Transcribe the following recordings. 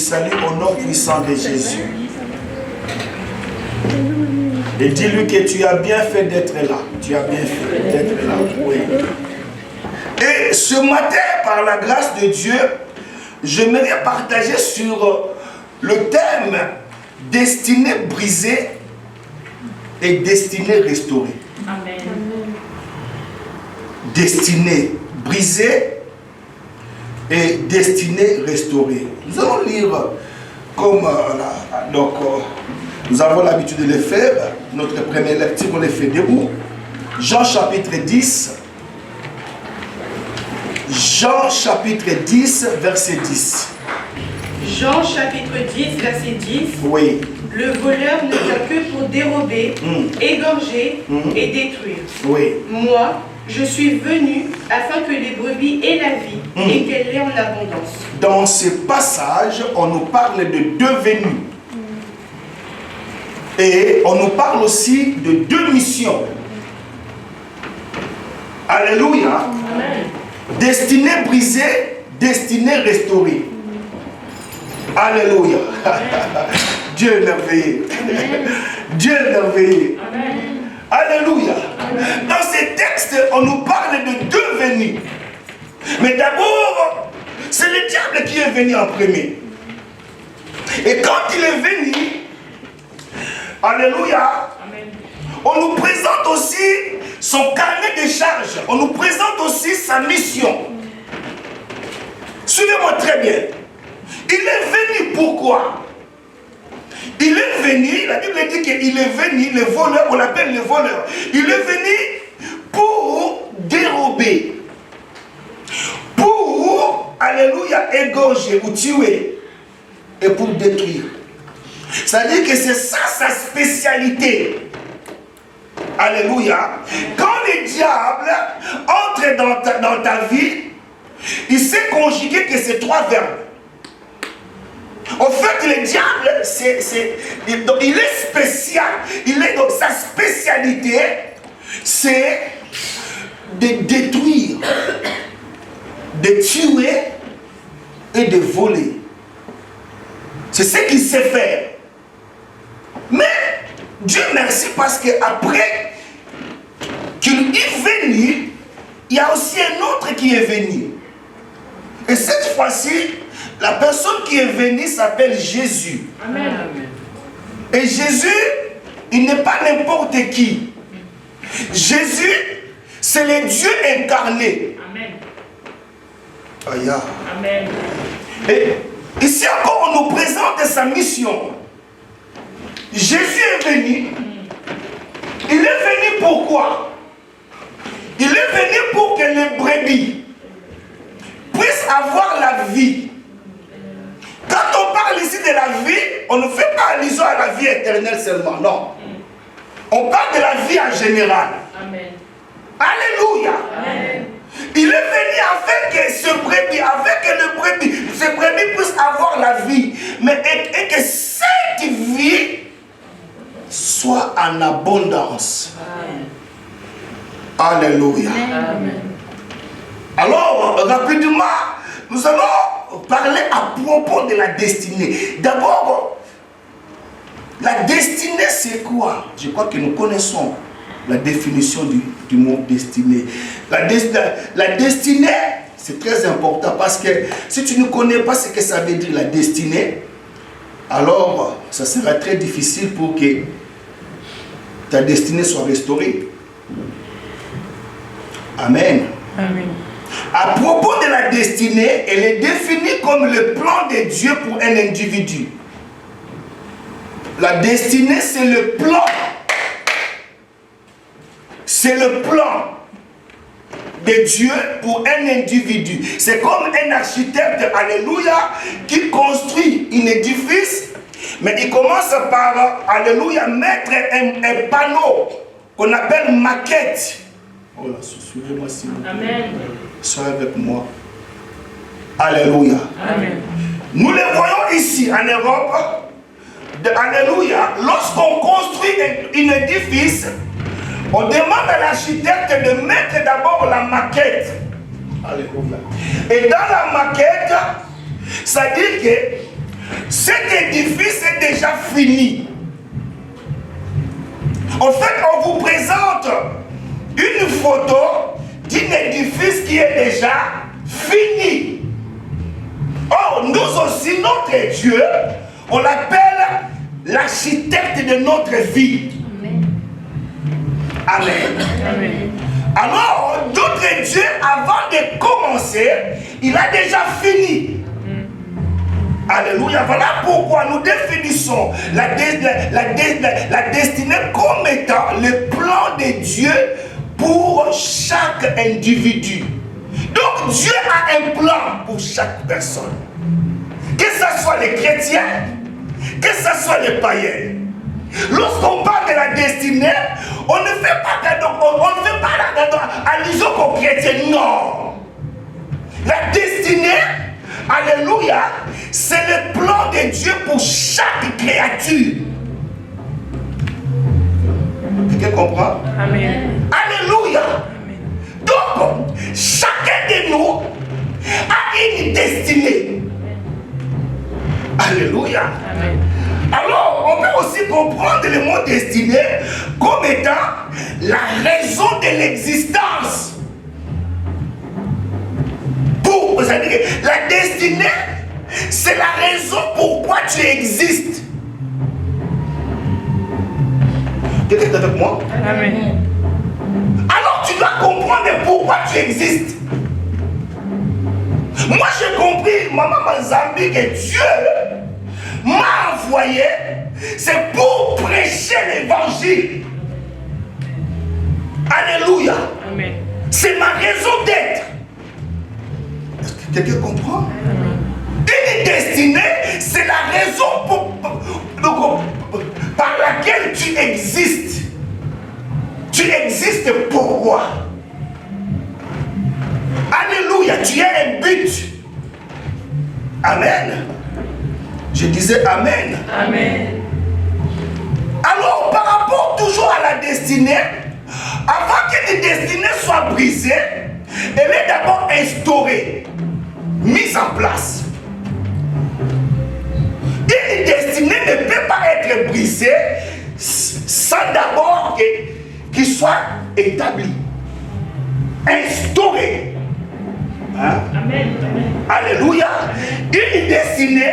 salue au nom puissant de Jésus. Et dis-lui que tu as bien fait d'être là. Tu as bien fait d'être là. Oui. Et ce matin, par la grâce de Dieu, j'aimerais partager sur le thème destinée brisée et destinée restaurée. Amen. Destinée brisée et destinée restaurée. Nous allons lire comme nous avons l'habitude de le faire. Notre première lecture, on les fait debout. Jean chapitre 10. Jean chapitre 10, verset 10. Jean chapitre 10, verset 10. Oui. Le voleur ne vient que pour dérober, égorger et détruire. Oui. Moi, je suis venu afin que les brebis aient la vie et qu'elle l'ait en abondance. Dans ce passage, on nous parle de deux venues. Et on nous parle aussi de deux missions. Alléluia. Amen. Destinée brisée, destinée restaurée. Alléluia. Dieu est merveilleux. Dieu est merveilleux. Amen. Alléluia. Dans ces textes, on nous parle de deux venues. Mais d'abord, c'est le diable qui est venu en premier. Et quand il est venu, alléluia, Amen. on nous présente aussi son carnet de charges. On nous présente aussi sa mission. Suivez-moi très bien. Il est venu pourquoi? Il est venu, la Bible dit qu'il est venu, le voleur, on l'appelle le voleur. Il est venu pour dérober, pour, alléluia, égorger ou tuer et pour détruire. C'est-à-dire que c'est ça sa spécialité. Alléluia. Quand le diable entre dans ta vie, il sait conjuguer que ces trois verbes. En fait, le diable, il est spécial. Donc, sa spécialité, c'est de détruire, de tuer et de voler. C'est ce qu'il sait faire. Mais, Dieu merci, parce qu'après qu'il est venu, il y a aussi un autre qui est venu. Et cette fois-ci, la personne qui est venue s'appelle Jésus. Amen. Et Jésus, il n'est pas n'importe qui. Jésus, c'est le Dieu incarné. Amen. Aïe. Amen. Et ici encore, on nous présente sa mission. Jésus est venu. Il est venu pourquoi? Il est venu pour que les brebis puissent avoir la vie. Quand on parle ici de la vie, on ne fait pas allusion à la vie éternelle seulement, non. On parle de la vie en général. Amen. Alléluia. Amen. Il est venu afin que ce brebis puisse avoir la vie, mais et que cette vie soit en abondance. Amen. Alléluia. Amen. Alors, rapidement, nous allons parler à propos de la destinée. D'abord, la destinée, c'est quoi? Je crois que nous connaissons la définition du mot destinée. La destinée, c'est très important parce que si tu ne connais pas ce que ça veut dire la destinée, alors ça sera très difficile pour que ta destinée soit restaurée. Amen. Amen. À propos de la destinée, elle est définie comme le plan de Dieu pour un individu. La destinée, c'est le plan. C'est le plan de Dieu pour un individu. C'est comme un architecte, alléluia, qui construit un édifice, mais il commence par, alléluia, mettre un panneau qu'on appelle maquette. Oh là, suivez-moi s'il vous plaît. Amen. Soyez avec moi. Alléluia. Amen. Nous le voyons ici en Europe. Alléluia. Lorsqu'on construit un édifice, on demande à l'architecte de mettre d'abord la maquette. Alléluia. Et dans la maquette, ça dit que cet édifice est déjà fini. En fait, on vous présente une photo d'un édifice qui est déjà fini. Or, nous aussi, notre Dieu, on l'appelle l'architecte de notre vie. Amen. Amen. Alors, notre Dieu, avant de commencer, il a déjà fini. Alléluia. Voilà pourquoi nous définissons la destinée comme étant le plan de Dieu pour chaque individu. Donc Dieu a un plan pour chaque personne. Que ce soit les chrétiens, que ce soit les païens. Lorsqu'on parle de la destinée, on ne fait pas allusion aux chrétiens. Non. La destinée, alléluia, c'est le plan de Dieu pour chaque créature. Quelqu'un comprend? Amen. Alléluia. Amen. Donc, chacun de nous a une destinée. Alléluia. Amen. Alors, on peut aussi comprendre le mot destinée comme étant la raison de l'existence. C'est-à-dire que la destinée, c'est la raison pourquoi tu existes. Quelqu'un est avec moi? Amen. Alors tu dois comprendre pourquoi tu existes. Moi j'ai compris, Maman Manzambi, que Dieu m'a envoyé, c'est pour prêcher l'évangile. Alléluia. Amen. C'est ma raison d'être. Est-ce que quelqu'un comprend? Amen. Une destinée, c'est la raison par laquelle tu existes. Tu existes pourquoi? Alléluia, tu as un but. Amen. Je disais Amen. Amen. Alors, par rapport toujours à la destinée, avant qu'une destinée soit brisée, elle est d'abord instaurée, mise en place. Une destinée ne peut pas être brisée sans d'abord qu'il soit établi, instauré. Hein? Amen. Alléluia. Une destinée,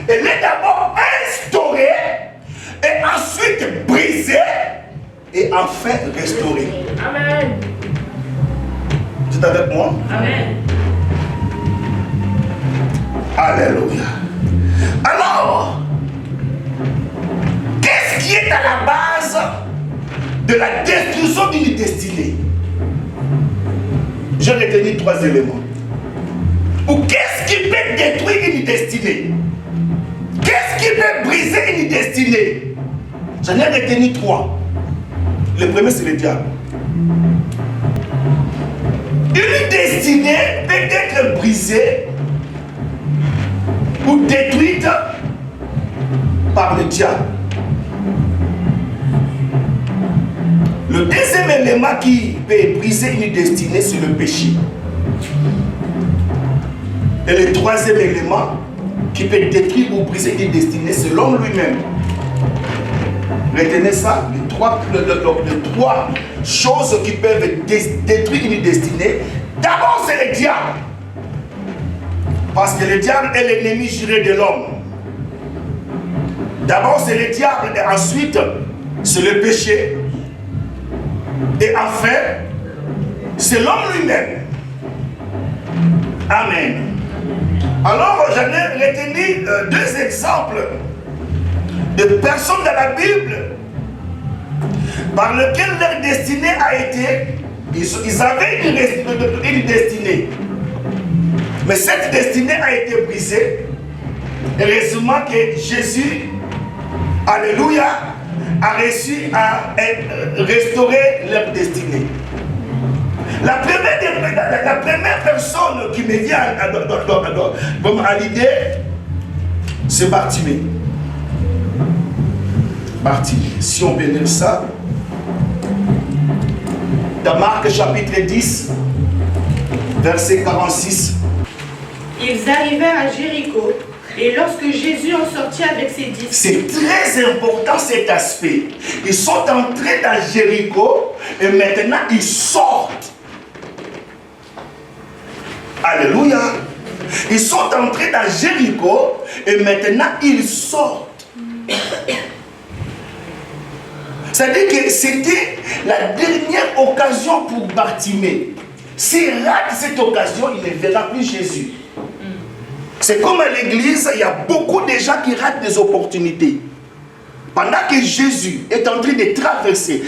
elle est d'abord instaurée et ensuite brisée et enfin restaurée. Amen. Tu es avec moi? Amen. Alléluia. Alors, qu'est-ce qui est à la base de la destruction d'une destinée? J'ai retenu 3 éléments. Ou qu'est-ce qui peut détruire une destinée? Qu'est-ce qui peut briser une destinée? J'en ai retenu 3. Le premier, c'est le diable. Une destinée peut être brisée ou détruite par le diable. Le deuxième élément qui peut briser une destinée, c'est le péché. Et le troisième élément qui peut détruire ou briser une destinée, c'est l'homme lui-même. Retenez ça, les trois choses qui peuvent détruire une destinée. D'abord, c'est le diable. Parce que le diable est l'ennemi juré de l'homme. D'abord, c'est le diable, et ensuite, c'est le péché. Et enfin, c'est l'homme lui-même. Amen. Alors, j'en ai retenu 2 exemples de personnes dans la Bible par lesquelles leur destinée a été, ils avaient une destinée. Mais cette destinée a été brisée. Heureusement que Jésus, alléluia, a réussi à restaurer leur destinée. La première personne qui me vient à l'idée, c'est Bartimée. Bartimée. Si on peut lire ça, dans Marc chapitre 10, verset 46. Ils arrivèrent à Jéricho, Et lorsque Jésus en sortit avec ses disciples, c'est très important cet aspect. Ils sont entrés dans Jéricho et maintenant ils sortent. Alléluia. Ils sont entrés dans Jéricho et maintenant ils sortent. C'est-à-dire que c'était la dernière occasion pour Bartimée. S'il rate cette occasion, il ne verra plus Jésus. C'est comme à l'église, il y a beaucoup de gens qui ratent des opportunités. Pendant que Jésus est en train de traverser,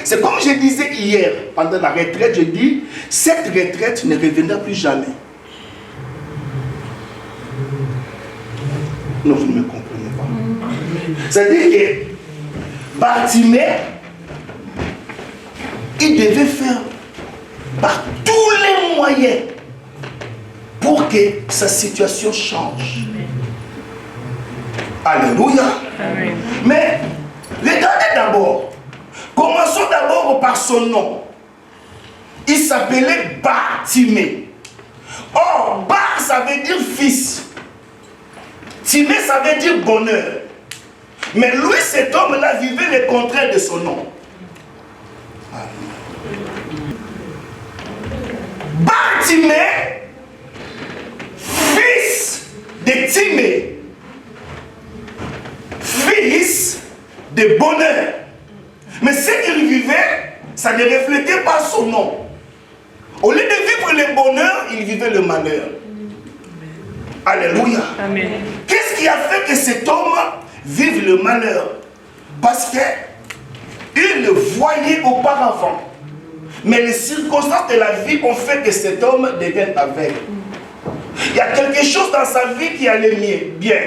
c'est comme je disais hier, pendant la retraite, je dis, cette retraite ne reviendra plus jamais. Non, vous ne me comprenez pas. C'est-à-dire que Bartimée, il devait faire par tous les moyens pour que sa situation change. Alléluia. Amen. Mais regardez d'abord. Commençons d'abord par son nom. Il s'appelait Bartimée. Or, Bar, ça veut dire fils. Timée, ça veut dire bonheur. Mais lui, cet homme-là, vivait le contraire de son nom. Bartimée, fils de Timée, fils de bonheur. Mais ce qu'il vivait, ça ne reflétait pas son nom. Au lieu de vivre le bonheur, il vivait le malheur. Alléluia. Amen. Qu'est-ce qui a fait que cet homme vive le malheur? Parce qu'il le voyait auparavant. Mais les circonstances de la vie ont fait que cet homme devienne aveugle. Il y a quelque chose dans sa vie qui allait bien.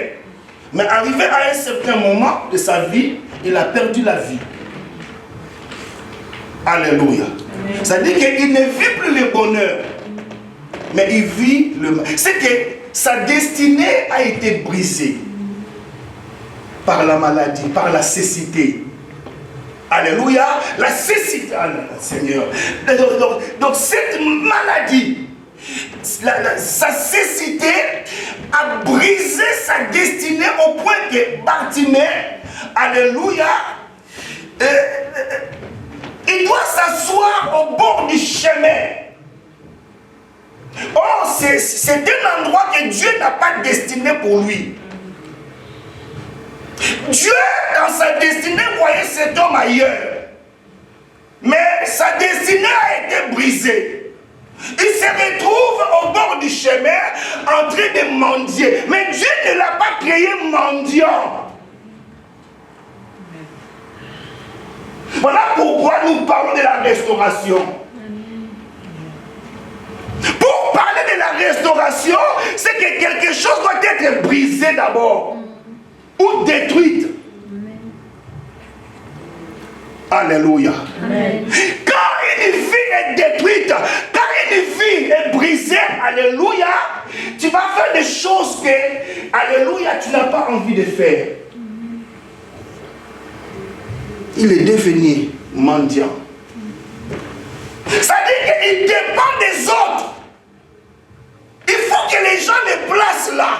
Mais arrivé à un certain moment de sa vie, il a perdu la vie. Alléluia. C'est-à-dire qu'il ne vit plus le bonheur. Mais il vit le mal. C'est que sa destinée a été brisée. Par la maladie, par la cécité. Alléluia, la cécité, Seigneur. Donc cette maladie, sa cécité a brisé sa destinée au point que Bartimée, alléluia, il doit s'asseoir au bord du chemin. Or, c'est un endroit que Dieu n'a pas destiné pour lui. Dieu, dans sa destinée, voyait cet homme ailleurs. Mais sa destinée a été brisée. Il se retrouve au bord du chemin en train de mendier. Mais Dieu ne l'a pas créé mendiant. Voilà pourquoi nous parlons de la restauration. Pour parler de la restauration, c'est que quelque chose doit être brisé d'abord. Ou détruite. Alléluia. Amen. Quand une vie est détruite, quand une vie est brisée, alléluia, tu vas faire des choses que, alléluia, tu n'as pas envie de faire. Il est devenu mendiant. C'est-à-dire qu'il dépend des autres. Il faut que les gens le placent là.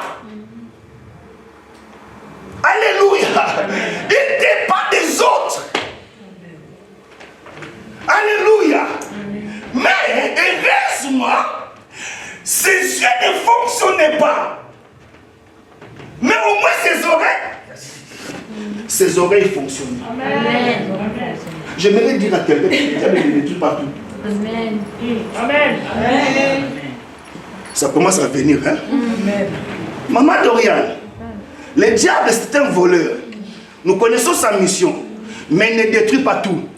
Alléluia. Il dépend des autres. Alléluia. Mais heureusement, ses yeux ne fonctionnaient pas. Mais au moins ses oreilles fonctionnaient. Amen. J'aimerais dire à quelqu'un qui a des trucs partout. Amen. Amen. Amen. Ça commence à venir, hein? Amen. Maman Dorian, le diable c'est un voleur. Nous connaissons sa mission, mais il ne détruit pas tout.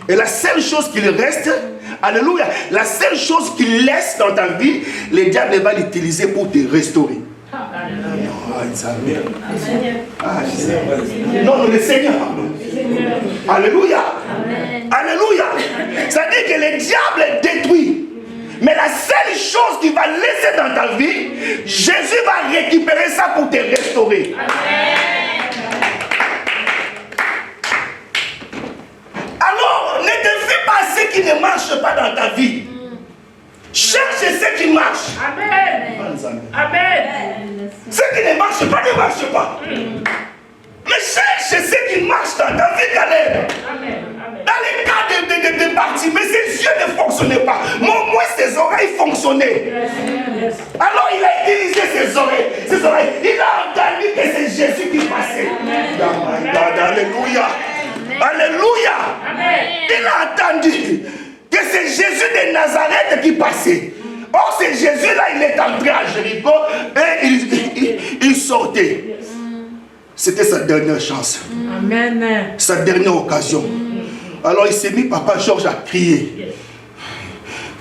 Et la seule chose qu'il reste, alléluia, la seule chose qu'il laisse dans ta vie, le diable va l'utiliser pour te restaurer. Non, le Seigneur. Alléluia. Alléluia. C'est-à-dire que le diable détruit. Mais la seule chose qu'il va laisser dans ta vie, Jésus va récupérer ça pour te restaurer. Alors, ne te fais pas ce qui ne marche pas dans ta vie. Cherche ce qui marche. Amen. Amen. Ce qui ne marche pas, ne marche pas. Mais cherche ce qui marche dans ta vie, Caleb. Dans les cas de partie, mais ses yeux ne fonctionnaient pas. Moi, ses oreilles fonctionnaient. Alors il a utilisé ses oreilles. Il a entendu que c'est Jésus qui passait. Alléluia. Alléluia. Il a entendu que c'est Jésus de Nazareth qui passait. Or, c'est Jésus là, il est entré à Jéricho et il sortait. C'était sa dernière chance. Amen. Sa dernière occasion. Alors il s'est mis, Papa Georges, à crier.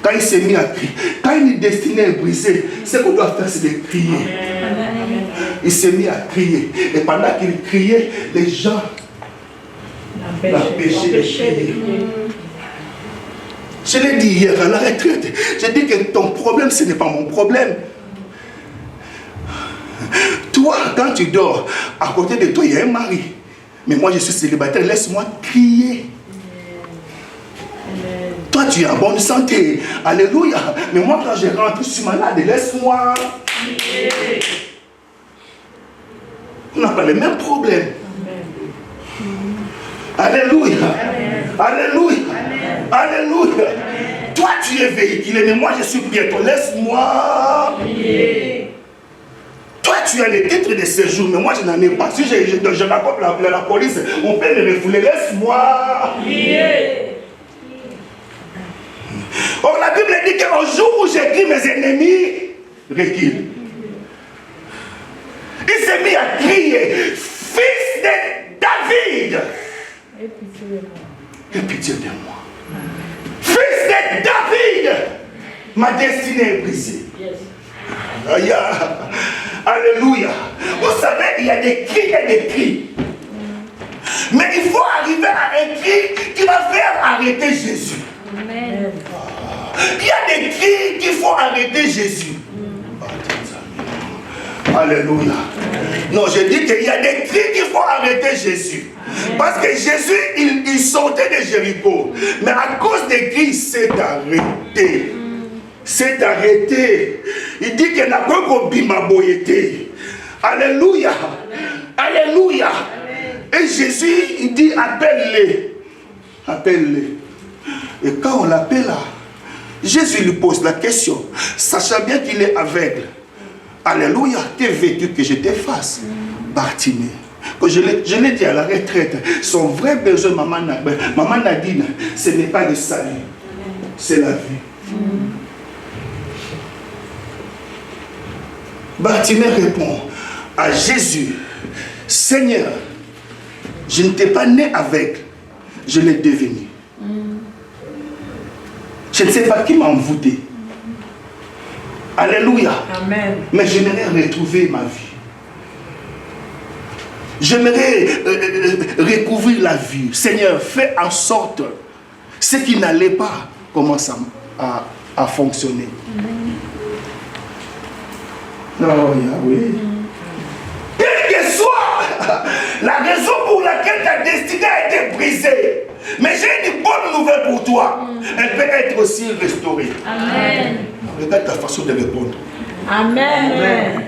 Quand il s'est mis à crier, quand une destinée est brisée, ce qu'on doit faire, c'est de crier. Il s'est mis à crier. Et pendant qu'il criait, les gens l'empêchaient de crier. Je l'ai dit hier à la retraite. J'ai dit que ton problème, ce n'est pas mon problème. Toi, quand tu dors, à côté de toi, il y a un mari. Mais moi, je suis célibataire. Laisse-moi crier. Toi, tu es en bonne santé. Alléluia. Mais moi, quand je rentre, je suis malade. Laisse-moi crier. On n'a pas les mêmes problèmes. Alléluia. Alléluia. Alléluia. Toi, tu es véhiculé, mais moi, je suis piéton. Laisse-moi prier. Toi, tu as les titres de séjour, mais moi, je n'en ai pas. Si je rapporte la police, on peut me refouler. Laisse-moi prier. Or, la Bible dit qu'au jour où j'écris, mes ennemis reculent. Il s'est mis à crier, fils de David. Aie pitié de moi. Fils de David, ma destinée est brisée. Alléluia. Vous savez, il y a des cris et des cris. Mais il faut arriver à un cri qui va faire arrêter Jésus. Amen. Il y a des cris qu'il faut arrêter Jésus. Alléluia. Non, je dis qu'il y a des cris qu'il faut arrêter Jésus. Parce que Jésus, il sortait de Jéricho. Mais à cause des cris, il s'est arrêté. C'est arrêté. Il dit qu'il n'a pas bima boyété. Alléluia. Alléluia. Et Jésus, il dit appelle-les. Appelle-les. Et quand on l'appelle là, Jésus lui pose la question, sachant bien qu'il est aveugle. Alléluia. Que veux-tu que je te fasse? Bartimée. Je l'ai dit à la retraite, son vrai besoin, maman Nadine, ce n'est pas le salut, c'est la vie. Bartimée répond à Jésus, Seigneur, je ne t'ai pas né aveugle, je l'ai devenu. Je ne sais pas qui m'a envoûté. Alléluia. Amen. Mais j'aimerais retrouver ma vie. J'aimerais recouvrir la vie. Seigneur, fais en sorte que ce qui n'allait pas commence à fonctionner. Oh, Yahweh. Quelle que soit la raison pour laquelle ta destinée a été brisée, mais j'ai une bonne nouvelle pour toi. Elle peut être aussi restaurée. Amen. Regarde ta façon de répondre. Amen. Amen.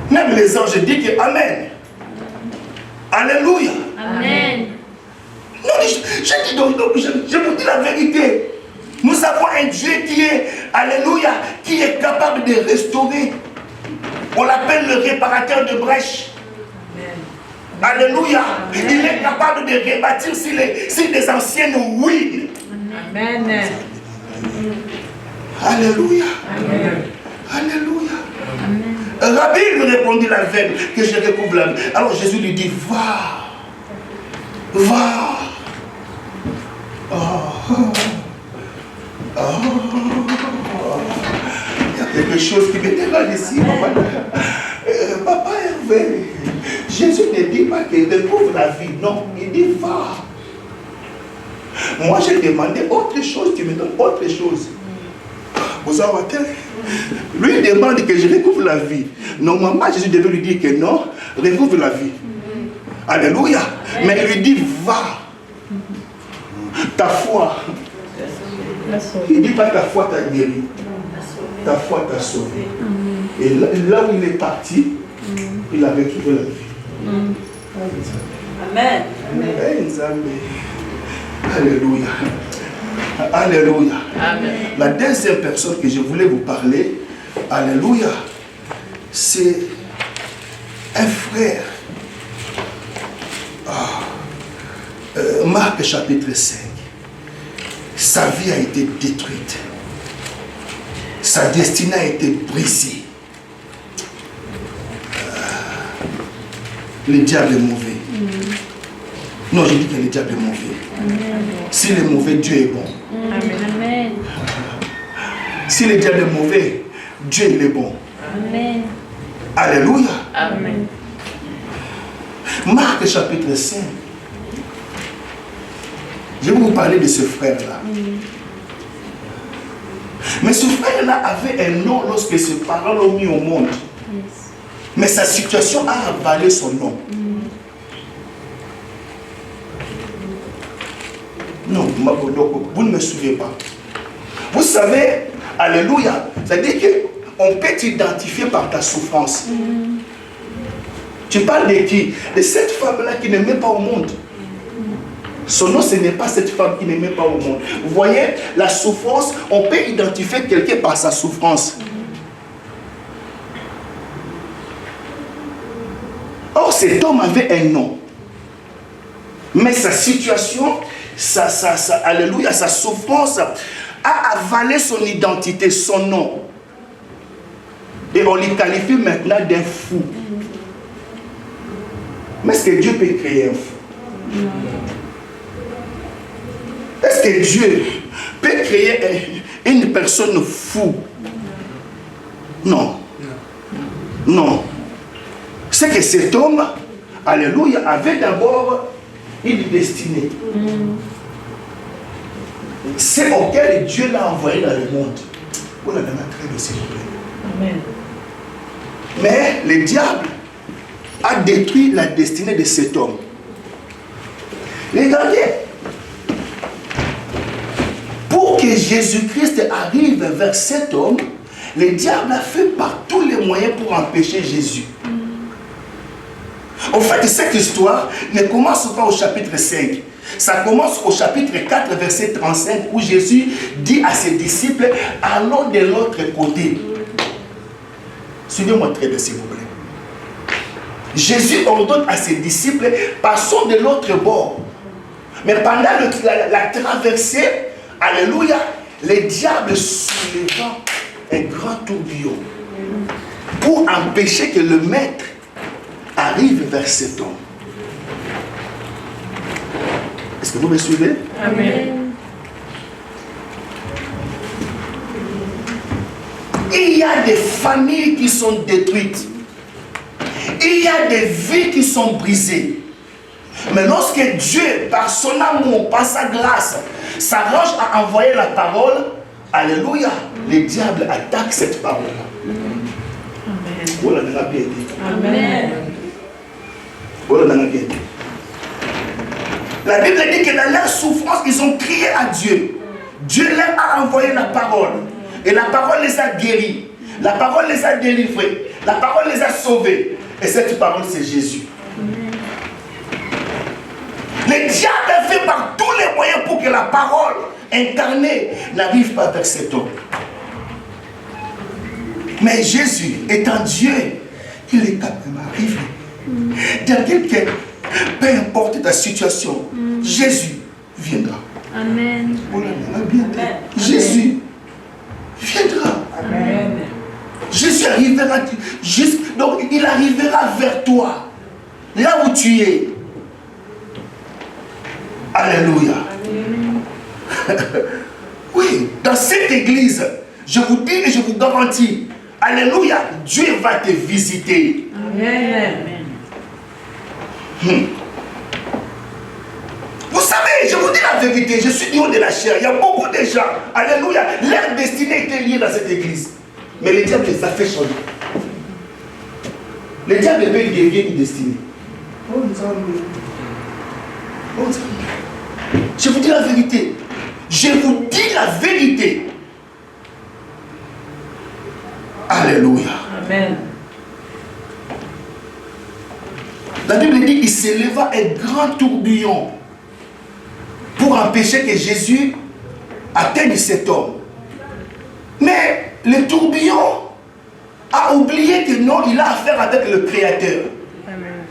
Même les anges disent que Amen. Alléluia. Amen. Non, je vous dis la vérité. Nous avons un Dieu qui est, alléluia, qui est capable de restaurer. On l'appelle le réparateur de brèches. Alléluia. Amen. Il est capable de rebâtir sur les anciennes ruines. Amen. Alléluia. Amen. Alléluia. Amen. Rabbi lui répondit la veine que je recouvre la vie. Alors Jésus lui dit, va. Va. Oh. Oh. Il y a quelque chose qui me dérange ici, papa. Papa Hervé, Jésus ne dit pas qu'il recouvre la vie, non, il dit va. Moi j'ai demandé autre chose, tu me donnes autre chose. Vous avez lui il demande que je recouvre la vie. Normalement Jésus devait lui dire que non, recouvre la vie. Alléluia. Mais il lui dit va. Ta foi. Il ne dit pas ta foi t'a guéri. Ta foi t'a sauvé. Et là où il est parti, il a retrouvé la vie. Amen. Alléluia. Alléluia. Amen. La deuxième personne que je voulais vous parler, alléluia, c'est un frère. Marc chapitre 5. Sa vie a été détruite. Sa destinée a été brisée. Le diable est mauvais. Non, je dis que le diable est mauvais. Si le mauvais, Dieu est bon. Amen. Si le diable est mauvais, Dieu il est bon. Amen. Alléluia. Amen. Marc chapitre 5. Je vais vous parler de ce frère-là. Mais ce frère-là avait un nom lorsque ses parents l'ont mis au monde. Mais sa situation a avalé son nom. Non, vous ne me suivez pas. Vous savez, alléluia, c'est-à-dire qu'on peut t'identifier par ta souffrance. Tu parles de qui? De cette femme-là qui ne met pas au monde. Son nom, ce n'est pas cette femme qui ne met pas au monde. Vous voyez, la souffrance, on peut identifier quelqu'un par sa souffrance. Or, cet homme avait un nom. Mais sa situation, alléluia, sa souffrance a avalé son identité, son nom. Et on les qualifie maintenant d'un fou. Mais est-ce que Dieu peut créer un fou? Est-ce que Dieu peut créer une personne fou? Non. Non. C'est que cet homme, alléluia, avait d'abord une destinée. C'est auquel Dieu l'a envoyé dans le monde. Pour la démontrer, s'il vous plaît. Amen. Mais le diable a détruit la destinée de cet homme. Regardez. Pour que Jésus-Christ arrive vers cet homme, le diable a fait par tous les moyens pour empêcher Jésus. En fait, cette histoire ne commence pas au chapitre 5. Ça commence au chapitre 4, verset 35, où Jésus dit à ses disciples, allons de l'autre côté. Suivez-moi très bien, s'il vous plaît. Jésus ordonne à ses disciples, passons de l'autre bord. Mais pendant la traversée, alléluia, le diable souleva un grand tourbillon pour empêcher que le maître arrive vers cet homme. Est-ce que vous me suivez? Amen. Il y a des familles qui sont détruites. Il y a des vies qui sont brisées. Mais lorsque Dieu, par son amour, par sa grâce, s'arrange à envoyer la parole, alléluia, le diable attaque cette parole. Amen. Voilà, on a bien dit. Amen. Voilà, on a bien dit. La Bible dit que dans leur souffrance, ils ont crié à Dieu. Dieu leur a envoyé la parole. Et la parole les a guéris. La parole les a délivrés. La parole les a sauvés. Et cette parole, c'est Jésus. Le diable a fait par tous les moyens pour que la parole incarnée n'arrive pas vers cet homme. Mais Jésus, étant Dieu, il est quand même arrivé. Dans quelqu'un, peu importe ta situation, Jésus viendra. Amen. Amen. Jésus viendra. Amen. Jésus arrivera, donc il arrivera vers toi, là où tu es. Alléluia. Oui, dans cette église, je vous dis et je vous garantis, alléluia, Dieu va te visiter. Amen. Vous savez, je vous dis la vérité, je suis du haut de la chair. Il y a beaucoup de gens, alléluia, leur destinée était liée dans cette église. Mais le diable les a fait changer. Le diable peut dévier une destinée. Oh, je vous dis la vérité. Je vous dis la vérité. Alléluia. La Bible dit qu'il s'éleva un grand tourbillon pour empêcher que Jésus atteigne cet homme. Mais le tourbillon a oublié que non, il a affaire avec le Créateur. Amen.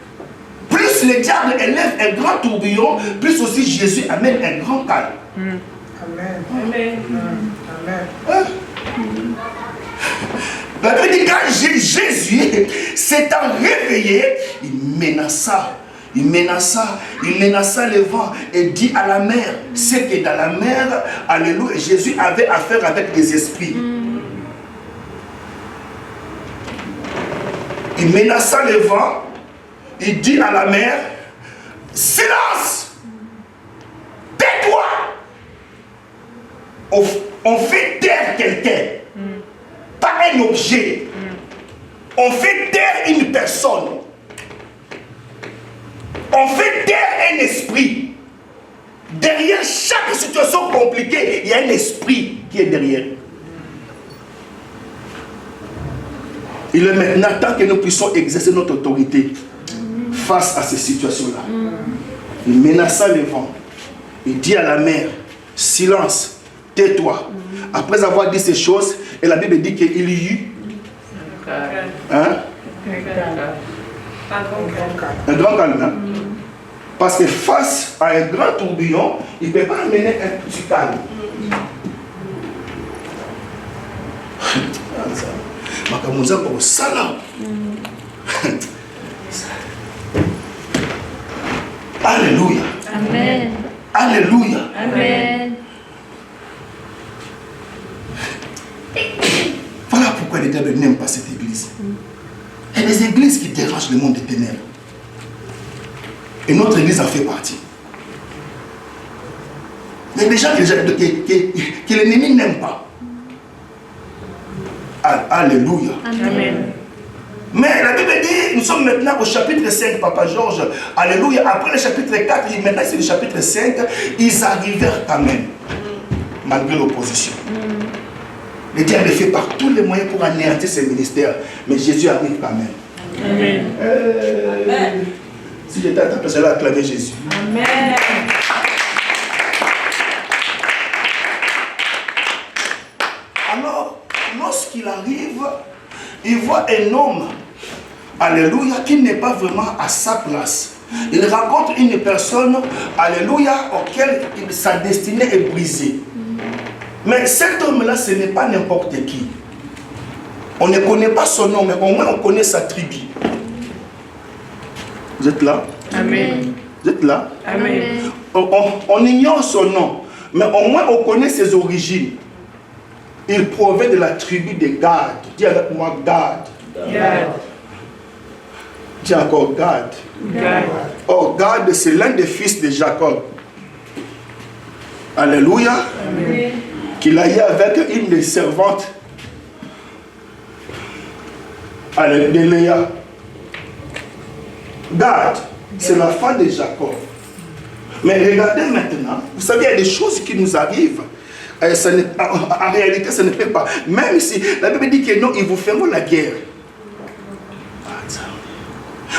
Plus le diable élève un grand tourbillon, plus aussi Jésus amène un grand calme. Amen. Amen. Amen. Hein? La Bible dit quand Jésus s'étant réveillé, il menaça le vent et dit à la mer, c'est que dans la mer, alléluia, Jésus avait affaire avec des esprits. Il menaça le vent, il dit à la mer, silence, tais-toi. On fait taire quelqu'un, pas un objet. On fait taire une personne. On fait taire un esprit. Derrière chaque situation compliquée, il y a un esprit qui est derrière. Il est maintenant temps que nous puissions exercer notre autorité face à ces situations-là. Il menaça le vent. Il dit à la mer, silence, tais-toi. Après avoir dit ces choses, et la Bible dit qu'il y eut un grand calme. Hein? Parce que face à un grand tourbillon, il ne peut pas amener un petit calme. Alléluia. Amen. Alléluia. Amen. Voilà pourquoi le diable n'aime pas cette église. Il y a des églises qui dérangent le monde des ténèbres. Et notre église en fait partie. Il y a des gens que l'ennemi n'aime pas. Alléluia. Amen. Mais la Bible dit, nous sommes maintenant au chapitre 5, Papa Georges. Alléluia. Après le chapitre 4, maintenant c'est le chapitre 5, ils arrivèrent quand même, malgré l'opposition. Le diable fait par tous les moyens pour anéantir ses ministères. Mais Jésus arrive quand même. Amen. Si j'étais à ta place, j'allais acclamer Jésus. Amen. Alors, lorsqu'il arrive, il voit un homme, alléluia, qui n'est pas vraiment à sa place. Il rencontre une personne, alléluia, auquel sa destinée est brisée. Mais cet homme-là, ce n'est pas n'importe qui. On ne connaît pas son nom, mais au moins on connaît sa tribu. Vous êtes là? Amen. Vous êtes là? Amen. On ignore son nom, mais au moins on connaît ses origines. Il provient de la tribu de Gad. Dis avec moi Gad. Gad. Dis encore Gad. Gad. Oh, Gad, c'est l'un des fils de Jacob. Alléluia. Amen. Qu'il a eu avec une des servantes de Léa. Gad, c'est la femme de Jacob. Mais regardez maintenant, vous savez, il y a des choses qui nous arrivent. En réalité, ça ne peut pas. Même si la Bible dit que non, ils vous feront la guerre.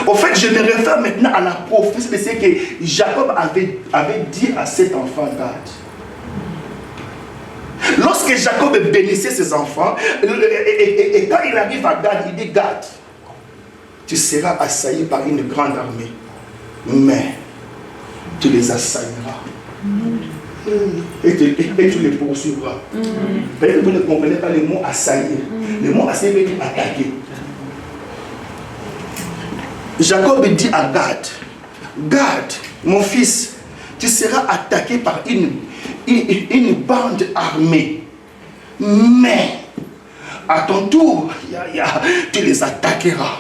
Au fait, je me réfère maintenant à la prophétie de ce que Jacob avait dit à cet enfant Gad. Lorsque Jacob bénissait ses enfants, et quand il arrive à Gad, il dit Gad, tu seras assailli par une grande armée, mais tu les assailliras. Et tu les poursuivras. Peut-être que vous ne comprenez pas le mot assaillir. Le mot assaillir veut dire attaquer. Jacob dit à Gad, Gad, mon fils, tu seras attaqué par une bande armée. Mais, à ton tour, tu les attaqueras.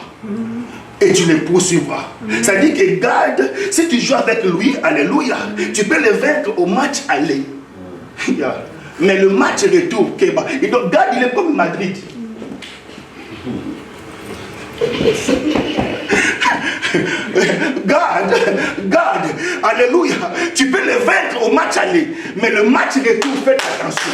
Et tu les poursuivras. Ça dit que Gad, si tu joues avec lui, alléluia, tu peux le vaincre au match aller. Mais le match retour, et donc Gad, il est comme Madrid. Gad, alléluia, tu peux le vaincre au match aller, mais le match retour, fais attention.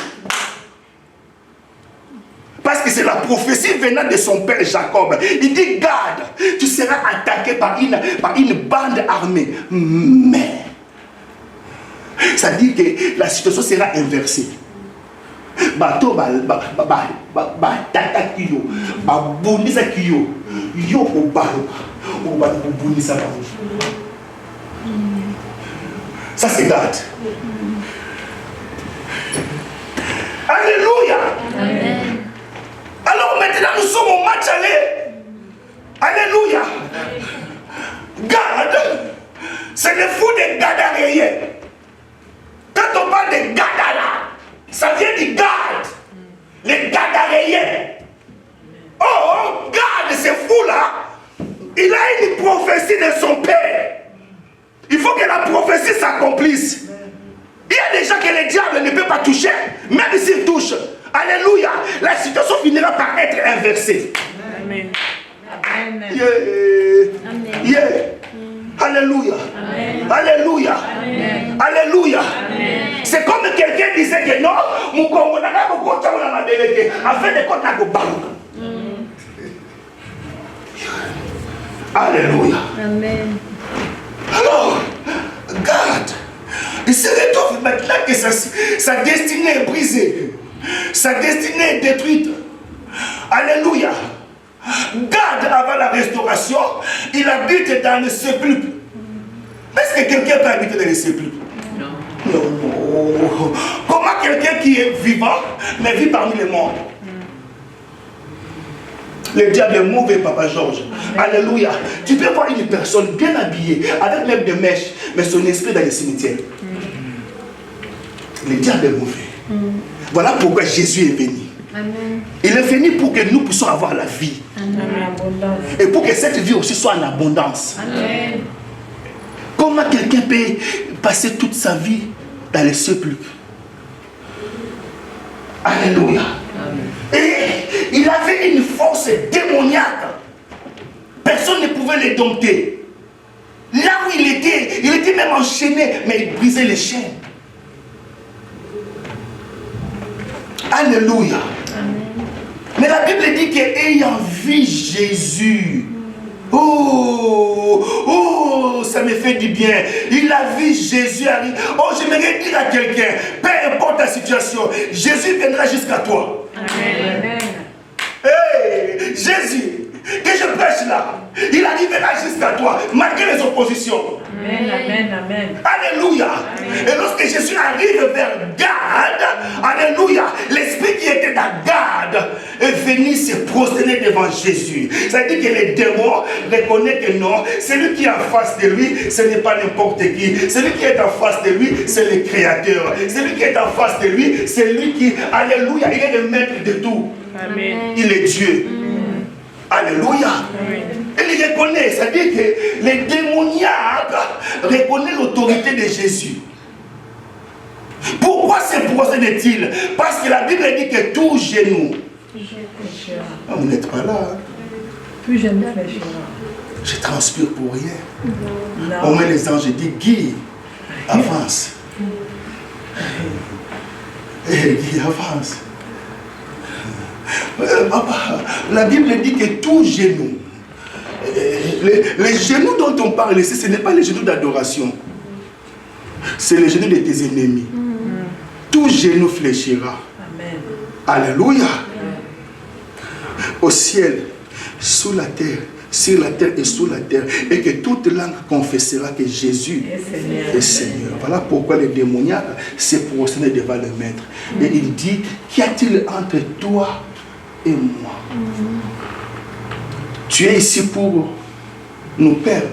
Parce que c'est la prophétie venant de son père Jacob. Il dit, garde, tu seras attaqué par une bande armée. Mais, ça dit que la situation sera inversée. Bato tata kiyo, babundisa kiyo, yo obalo, bundisa ba. Ça c'est garde. Alléluia. Amen. Alors maintenant nous sommes au match aller. Alléluia. Garde, c'est le fou des Gadaréens. Quand on parle de Gadara, ça vient du garde. Les Gadaréens. Oh, garde, ce fou-là, il a une prophétie de son père. Il faut que la prophétie s'accomplisse. Il y a des gens que le diable ne peut pas toucher, même s'il touche. Alléluia. La situation finira par être inversée. Amen. Yeah. Amen. Yeah. Alléluia. Amen. Alléluia. Amen. Alléluia. C'est comme quelqu'un disait que non, mon Congo n'a pas beaucoup de ma déléguée. Afin de compte à Alléluia. Amen. Alors, garde. Il se retrouve maintenant que sa destinée est brisée. Sa destinée est détruite. Alléluia. Garde avant la restauration. Il habite dans le sépulcre. Est-ce que quelqu'un peut habiter dans le sépulcre? Non. Comment quelqu'un qui est vivant, mais vit parmi les morts? Le diable est mauvais, Papa Georges. Alléluia. Tu peux voir une personne bien habillée, avec même des mèches, mais son esprit dans le cimetière. Le diable est mauvais. Voilà pourquoi Jésus est venu. Amen. Il est venu pour que nous puissions avoir la vie. Amen. Et pour que cette vie aussi soit en abondance. Amen. Comment quelqu'un peut passer toute sa vie dans les sépulcres? Alléluia. Amen. Et il avait une force démoniaque. Personne ne pouvait le dompter. Là où il était même enchaîné, mais il brisait les chaînes. Alléluia. Amen. Mais la Bible dit qu'ayant vu Jésus, oh, ça me fait du bien. Il a vu Jésus arriver. Oh, j'aimerais dire à quelqu'un, peu importe ta situation, Jésus viendra jusqu'à toi. Amen. Hey, Jésus, que je prêche là, il arrivera jusqu'à toi, malgré les oppositions. Amen, amen, amen. Alléluia. Amen. Et lorsque Jésus arrive vers Gad, alléluia, l'esprit qui était dans Gad est venu se prosterner devant Jésus. Ça veut dire que les démons reconnaissent que non, celui qui est en face de lui, ce n'est pas n'importe qui. Celui qui est en face de lui, c'est le Créateur. Celui qui est en face de lui, c'est lui qui, alléluia, il est le maître de tout. Amen. Il est Dieu. Alléluia. Amen. Il reconnaît, c'est-à-dire que les démoniaques reconnaissent l'autorité de Jésus. Pourquoi se prosterne-t-il? Parce que la Bible dit que tout genou. Ah, vous n'êtes pas là. Hein? Tout genou fléchira. Je transpire pour rien. On met les anges et dit Guy, avance. Guy, avance. Papa, la Bible dit que tout genou. Les genoux dont on parle ici, ce n'est pas les genoux d'adoration. C'est les genoux de tes ennemis. Tout genou fléchira. Amen. Alléluia. Amen. Au ciel, sous la terre, sur la terre et sous la terre. Et que toute langue confessera que Jésus est Seigneur. Voilà pourquoi les démoniaques s'est prosterné devant le Maître. Et il dit, qu'y a-t-il entre toi et moi? Tu es ici pour nous perdre.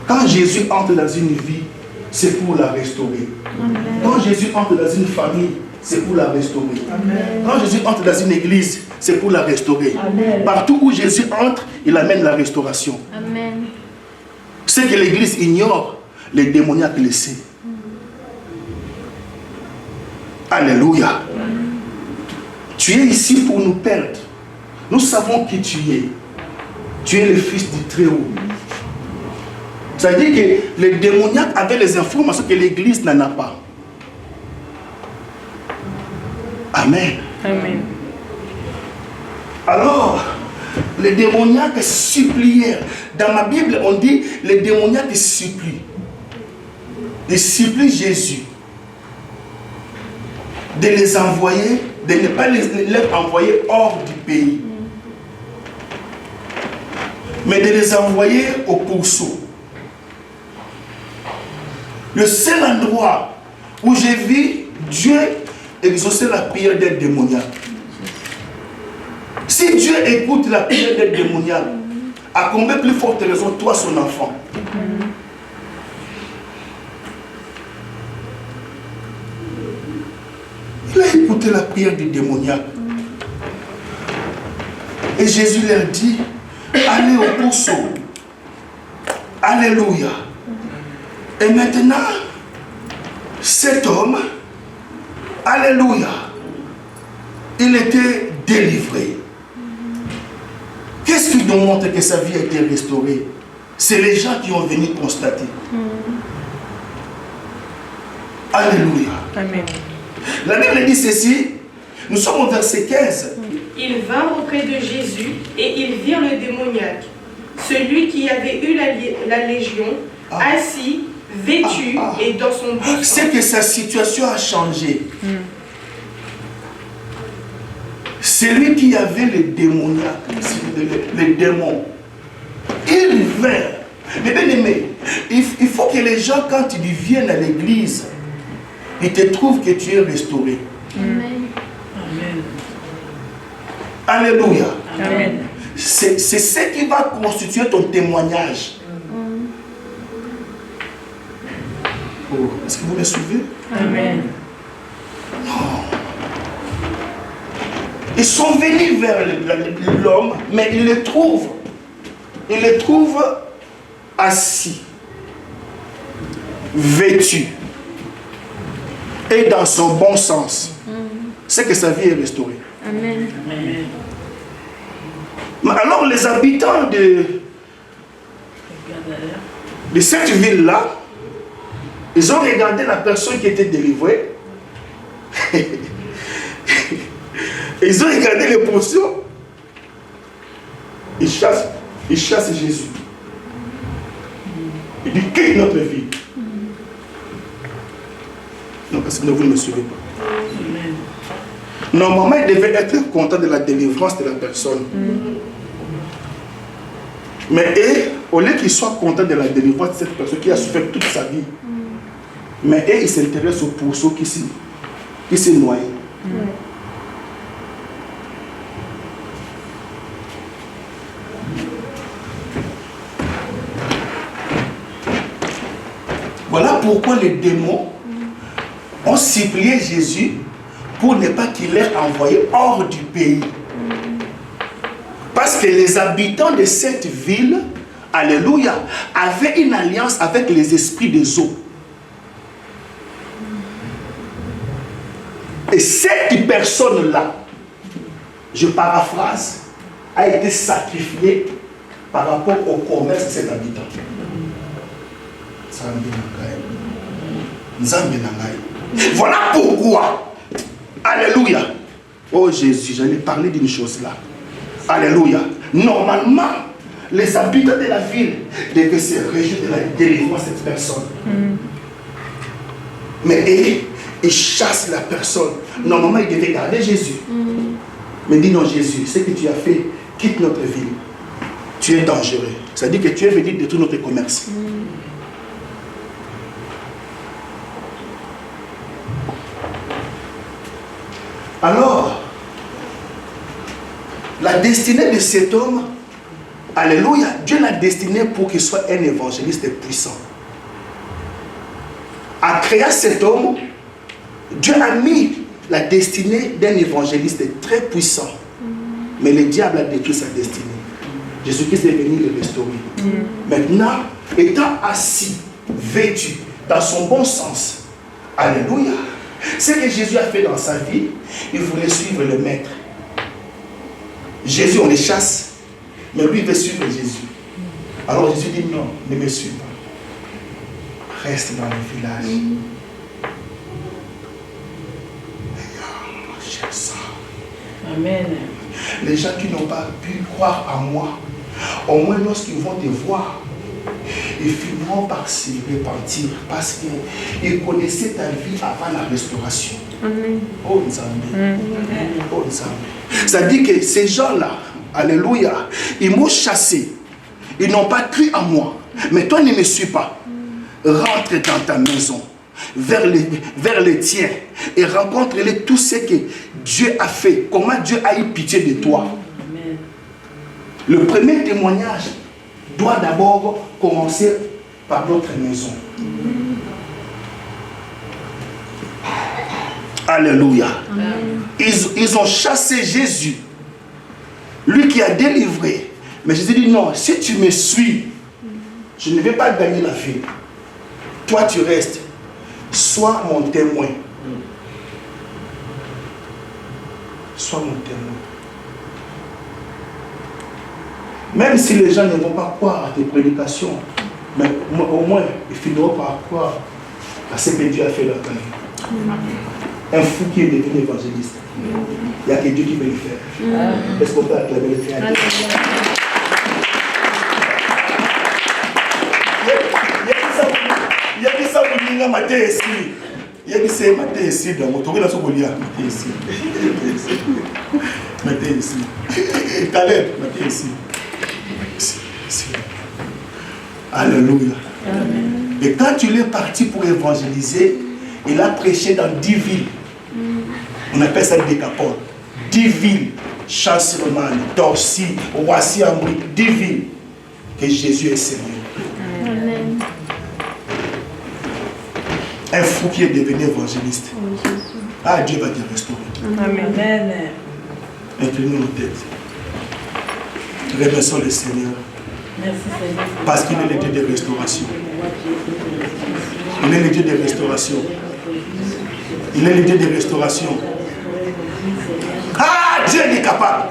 Quand Jésus entre dans une vie, c'est pour la restaurer. Amen. Quand Jésus entre dans une famille, c'est pour la restaurer. Amen. Quand Jésus entre dans une église, c'est pour la restaurer. Amen. Partout où Jésus entre, il amène la restauration. Amen. Ce que l'église ignore, les démoniaques le savent. Alléluia. Amen. Tu es ici pour nous perdre. Nous savons qui tu es. Tu es le Fils du Très-Haut. Ça veut dire que les démoniaques avaient les informations que l'église n'en a pas. Amen. Amen. Alors, les démoniaques supplièrent. Dans ma Bible, on dit les démoniaques supplient. Ils supplient Jésus de les envoyer, de ne pas les envoyer hors du pays, mais de les envoyer au pourceau. Le seul endroit où j'ai vu Dieu exaucer la prière des démoniaques. Si Dieu écoute la prière des démoniaques, à combien plus forte raison toi, son enfant? Il a écouté la prière des démoniaques. Et Jésus leur dit, allez au pourceau. Alléluia. Et maintenant, cet homme, alléluia, il était délivré. Qu'est-ce qui nous montre que sa vie a été restaurée? C'est les gens qui ont venu constater. Alléluia. Amen. La Bible dit ceci, nous sommes au verset 15. Ils vinrent auprès de Jésus et ils virent le démoniaque, celui qui avait eu la légion, assis, vêtu et dans son beau sang. C'est que sa situation a changé. Celui qui avait le démoniaque, les démons, il vint. Mais bien aimé, il faut que les gens, quand ils viennent à l'église, ils te trouvent que tu es restauré. Amen. Alléluia. Amen. C'est ce qui va constituer ton témoignage. Oh, est-ce que vous me suivez? Amen. Ils sont venus vers l'homme, mais ils le trouvent. Ils le trouvent assis, vêtu, et dans son bon sens. C'est que sa vie est restaurée. Amen. Mais alors les habitants de cette ville-là, ils ont regardé la personne qui était délivrée. Ils ont regardé les pourceaux. Ils chassent Jésus. Il dit, quitte notre vie. Non, parce que vous ne me suivez pas. Normalement, il devait être content de la délivrance de la personne. Mais au lieu qu'il soit content de la délivrance de cette personne qui a souffert toute sa vie, mais il s'intéresse au pourceau qui s'est noyé. Voilà pourquoi les démons ont supplié Jésus pour ne pas qu'il les envoyé hors du pays. Parce que les habitants de cette ville, alléluia, avaient une alliance avec les esprits des eaux. Et cette personne-là, je paraphrase, a été sacrifiée par rapport au commerce de cet habitant. Voilà pourquoi, alléluia, oh Jésus, j'allais parler d'une chose là. Alléluia. Normalement, les habitants de la ville devaient se réjouir de la délivrance de cette personne. Mais ils chassent la personne. Normalement, ils devaient garder Jésus. Mais dis non, Jésus, ce que tu as fait, quitte notre ville. Tu es dangereux. Ça dit que tu es venu détruire notre commerce. Alors, la destinée de cet homme, alléluia, Dieu l'a destiné pour qu'il soit un évangéliste puissant. À créer cet homme, Dieu a mis la destinée d'un évangéliste très puissant. Mais le diable a détruit sa destinée. Jésus-Christ est venu le restaurer. Maintenant, étant assis, vêtu, dans son bon sens, alléluia, ce que Jésus a fait dans sa vie, il voulait suivre le maître. Jésus, on les chasse, mais lui, il veut suivre Jésus. Alors Jésus dit non, ne me suis pas. Reste dans le village. Amen. Les gens qui n'ont pas pu croire en moi, au moins lorsqu'ils vont te voir, ils finiront par se repentir parce qu'ils connaissaient ta vie avant la restauration. Amen. Oh Nzambe. Oh Nzambe. Ça dit que ces gens-là, alléluia, ils m'ont chassé. Ils n'ont pas cru en moi. Mais toi ne me suis pas. Rentre dans ta maison, vers les tiens, et rencontre-les tout ce que Dieu a fait. Comment Dieu a eu pitié de toi. Amen. Le premier témoignage doit d'abord commencer par notre maison. Alléluia. Ils ont chassé Jésus, lui qui a délivré. Mais Jésus dit non, si tu me suis, je ne vais pas gagner la vie. Toi tu restes, sois mon témoin. Sois mon témoin. Même si les gens ne vont pas croire à tes prédications, mais au moins ils finiront par croire à ce que Dieu a fait dans ta vie. Un fou qui est devenu évangéliste, il n'y a que Dieu qui peut le faire. Est-ce qu'on peut acclamer le Seigneur? Il y a qui ça pour venir mater ici. Il y a qui ça mater ici dans mon tour. Il y a ça pour venir mater ici. Mater ici. Caleb, mater ici. Ici. Alléluia. Amen. Et quand il est parti pour évangéliser, il a prêché dans 10 villes. On appelle ça des capotes. 10 villes. Chancelleman, Torcy, Roissy-en-Brie. 10 villes. Que Jésus est Seigneur. Amen. Un fou qui est devenu évangéliste. Ah, Dieu va te restaurer. Amen. Inclinons nos têtes. Remercions le Seigneur. Merci Seigneur. Parce qu'il est le Dieu de restauration. Il est le Dieu de restauration. Il est le Dieu de restauration. Ah, Dieu est capable.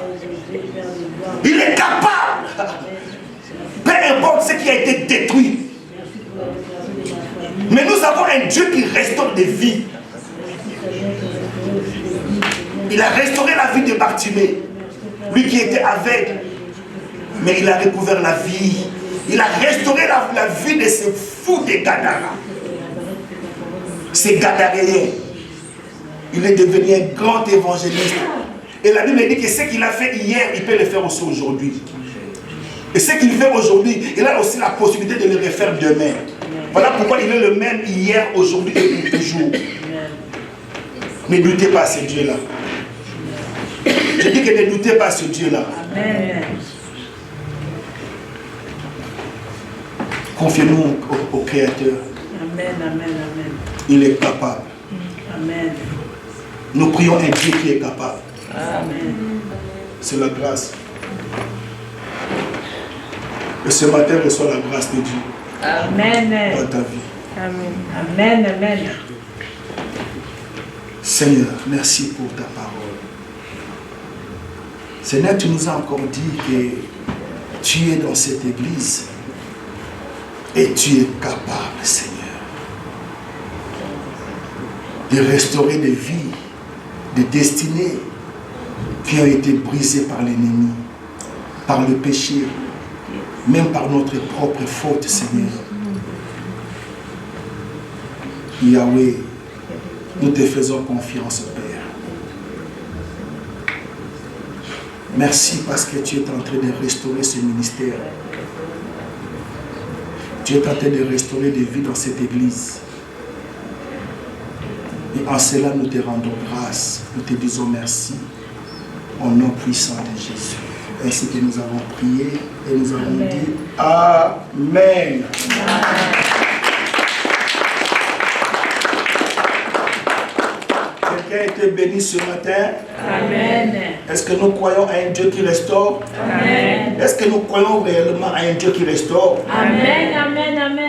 Il est capable. Peu importe ce qui a été détruit. Mais nous avons un Dieu qui restaure des vies. Il a restauré la vie de Bartimée. Lui qui était aveugle. Mais il a recouvert la vie. Il a restauré la vie de ces fous de Gadara. Ces Gadaréens. Il est devenu un grand évangéliste. Et la Bible dit que ce qu'il a fait hier, il peut le faire aussi aujourd'hui. Et ce qu'il fait aujourd'hui, il a aussi la possibilité de le refaire demain. Voilà pourquoi il est le même hier, aujourd'hui et pour toujours. Ne doutez pas à ce Dieu-là. Je dis que ne doutez pas à ce Dieu-là. Confiez-nous au Créateur. Amen, amen, amen. Il est capable. Amen. Nous prions un Dieu qui est capable. Amen. C'est la grâce. Et ce matin, reçois la grâce de Dieu. Amen. Dans ta vie. Amen. Amen, amen. Seigneur, merci pour ta parole. Seigneur, tu nous as encore dit que tu es dans cette église et tu es capable, Seigneur, de restaurer des vies, des destinées qui ont été brisées par l'ennemi, par le péché, même par notre propre faute, Seigneur. Yahweh, nous te faisons confiance, Père. Merci parce que tu es en train de restaurer ce ministère. Tu es en train de restaurer des vies dans cette église. Et en cela, nous te rendons grâce. Nous te disons merci. Au nom puissant de Jésus. Ainsi que nous avons prié et nous avons dit Amen. Quelqu'un a été béni ce matin. Amen. Est-ce que nous croyons à un Dieu qui restaure? Amen. Est-ce que nous croyons réellement à un Dieu qui restaure? Amen, amen, amen.